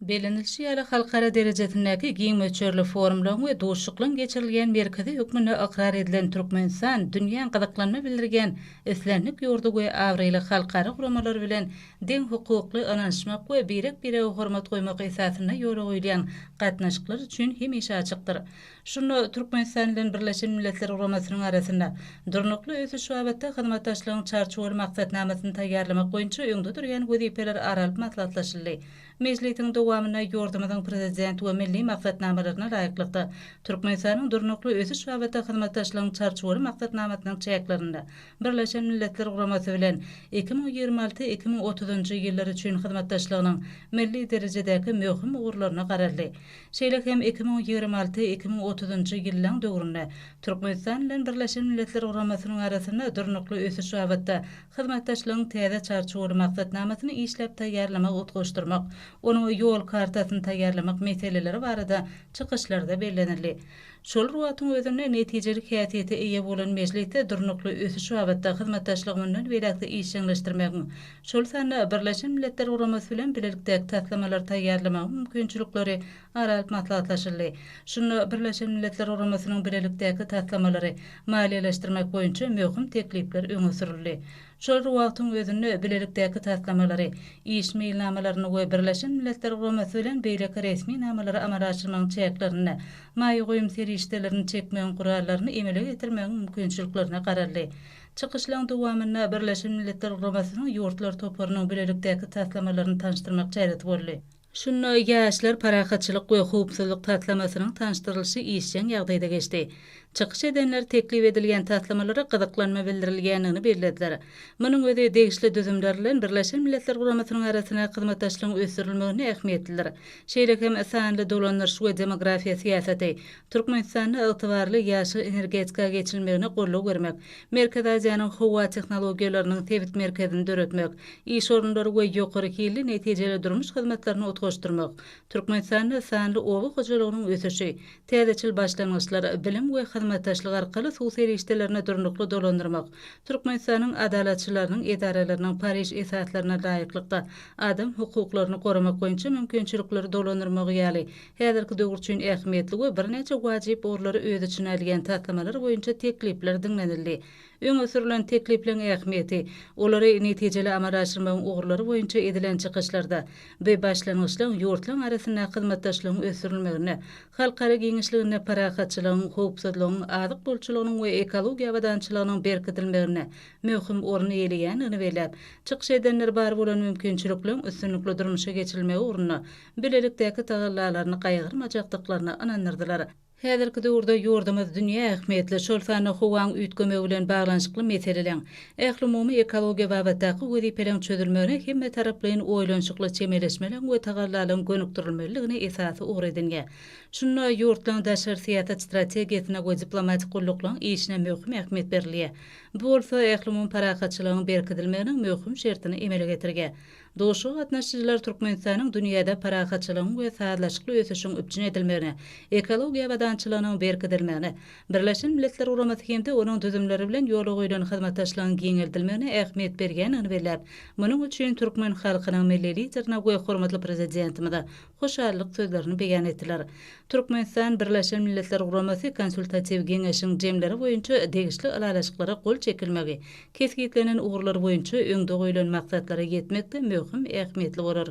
Belenilşi ýaly halkara derejetindäki giň möçörli forumlaryň we doşluklyň geçirilýän merkezi hökmüne akrar edilen Türkmenistan dünýäň gyzyklanma bildirgen Islenlik ýurdu we awryly halkara guramalar bilen deň hukukly anlaşmak we birek-bire hormat goýmak esasyna ýola goýulan gatnaşyklar üçin hemişe açykdyr. Şunu Türkmenistan bilen Birleşen Milletler Guramasynyň arasynda durnukly ösüş babatda hyzmatdaşlygyň çarçowy maksatnamasyny taýýarlamak boýunça öňde durýan wezipeler aralyp maslahatlaşyldy. Meclisiň dowamyna ýurdumyzyň prezident we milli maksatnamalaryna laýyklykda Türkmenistanyň durnukly ösüş babatda hyzmatdaşlygyň çarçowy maksatnamasynyň çäklerinde Birleşen Milletler Guramasy bilen 2026-2030 ýyllar üçin hyzmatdaşlygynyň milli derejedäki möhüm ugurlaryna garaldy. Şeýle hem 2026-2030 ýyllaryň döwründe Türkmenistan bilen Birleşen Milletler Guramasynyň arasynda durnukly ösüş babatda hyzmatdaşlygyň täze çarçowy maksatnamasyny işläp taýýarlamak utgaşdyrmak, onu ýol kartasyny taýýarlamak meseleleri barada çykyşlarda bellenildi. Şol ruwatyň özüne netijelik häsiýete eýe bolan meclisde durnukly ösüş babatda hyzmatdaşlygynyň welakty işleňleşdirmägiň, şol sanda Birleşen Milletler Guramasy bilen bilelikdäki taslamalar taýýarlamak mümkinçilikleri aralyp maslahatlaşyldy. Şunu Birleşen Milletler Guramasynyň bilelikdäki taslamalary maliýeleşdirmek boýunça möhüm teklipler öňe sürildi. Şol wagtyň özünde bilelikdäki taslamalary, iş meýilnamalaryny we Birleşen Milletler Guramasy bilen beýleki resmi namalary amala aşyrmagyň çäklerini, maý goýum serişdelerini çekmegiň gurallaryny emele getirmegiň mümkinçiliklerine garaldy. Çykyşlaryň dowamyna Birleşen Milletler Guramasynyň ýurtlar toplarynyň bilelikdäki taslamalaryny tanışdyrmak çäret boldy. Şunu ýaşlar parahatçylyk we howpsuzlyk taslamasynyň tanışdyrylşy işçiň ýagdaýda geçdi. Çykyş edenler teklip edilýän taslamalara gyzyklanma bildirilýänini bellädiler. Munyň özi degişli düzümler bilen Birleşen Milletler Guramasynyň arasyna hyzmatdaşlygyň ösdürilmegine ähmiýetlidir. Şeýle hem sanly dolanýyş we demografiýa siýasaty Türkmenistanyň ygtybarly ýaşy energetika geçilmegine gollaw bermek, Merkez Aziýanyň howa tehnologiýalarynyň tebit merkezini döretmek, iş orunlary we ýokary hili netijeli durmuş hyzmatlaryny otgaşdyrmak, Türkmenistanyň sanly owa hojalygynyň ösüşi, täzeçil başlangyçlar, bilim we hyzmatdaşlyk arkaly sosial işlerine durnukly dolandyrmak, Türkmenistanyň adaletçileriniň edaralarynyň Paris esaslarına laýyklykda adam hukuklaryny goramak boýunça mümkinçilikleri dolandyrmak ýaly häzirki döwür üçin ähmiýetli we birneçe wajyp orlary öz içine alýan taslamalar boýunça teklipler dinlenildi. Öňe sürülen teklipleriň ähmiýeti olary netijeli amala aşyrmagyň ugurlary boýunça edilen çykyşlarda we başlangyçlaryň ýurtlaryň arasynda hyzmatdaşlygyň ösdürilmegine, halkara giňişligine, parahatçylygyň, howpsuzlygyň, azyk bolçylygynyň we ekologiýa wadançylygynyň berkitilmegine möhüm orun eýleýänini belläp, çykyş edenler bar bolan mümkinçilikleriň üstünlikli durmuşa geçirilmegi ugruna bilelikdäki tagallalaryny gaýgyrmajakdyklaryny anandyrdylar. Häzirki döwürde ýurdumyz dünýä ähmiýetli şol sany howaň üýtgeme bilen baglanşykly meseleleň, ähli-umumy ekologiýa babatdaky wezipeleň çözülmegine hemme taraplaryň oýlanşykly çemeleşmeleň we tagallalaryň gönükdirilmeligine esasy ugry edilýär. Şunu ýurtlaryň daşary siýasat strategiýasyna we diplomatik golluklyň işine möhüm ähmiýet berilýär. Bu bolsa ähli-umumy parahatçylygyň berkitilmeginiň möhüm şertini emele getirýär. Doşu gatnaşyjylar Türkmenistanyň dünýäde parahatçylygyň we saatlaşykly ösüşiň üpjün edilmegine, ekologiýa wadançylygynyň berkitilmegine, Birleşen Milletler Guramasyny hem-de onuň düzümleri bilen ýola goýulan hyzmatdaşlygyň giňeltilmegine ähmiýet berýänini belläp, munyň üçin türkmen halkynyň milli liderine we hormatly prezidentimize hoşallyk sözlerini beýan etdiler. Türkmenistan Birleşen Milletler Guramasy konsultatiw geňeşiň jemleri boýunça degişli alalaşyklara gol çekilmegi, kesgitlenen ugurlar boýunça öňde goýulan maksatlara ýetmekde möhüm ähmiýetli bolar.